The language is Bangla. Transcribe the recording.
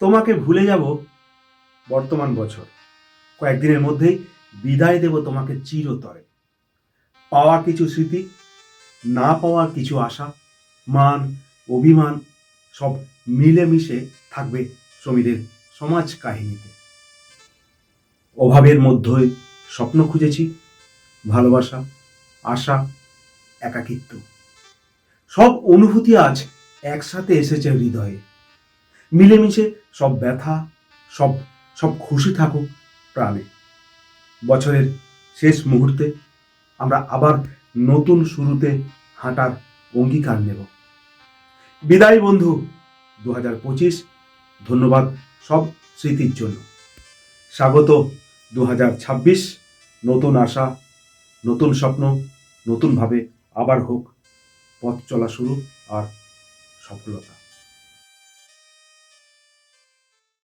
তোমাকে ভুলে যাব বর্তমান বছর, কয়েকদিনের মধ্যেই বিদায় দেব তোমাকে চিরতরে। পাওয়া কিছু স্মৃতি, না পাওয়া কিছু আশা, মান, অভিমান সব মিলেমিশে থাকবে সমীরের সমাজ কাহিনীতে। অভাবের মধ্যে স্বপ্ন খুঁজেছি, ভালোবাসা, আশা, একাকিত্ব, সব অনুভূতি আজ একসাথে এসেছে হৃদয়ে। মিলেমিশে সব ব্যথা, সব সব খুশি থাকুক প্রাণে। বছরের শেষ মুহূর্তে আমরা আবার নতুন শুরুতে হাঁটার অঙ্গীকার নেব। বিদায় বন্ধু 2025। ধন্যবাদ সব স্মৃতির জন্য। স্বাগত 2026। নতুন আশা, নতুন স্বপ্ন, নতুনভাবে আবার হোক পথ চলা শুরু আর সফলতা।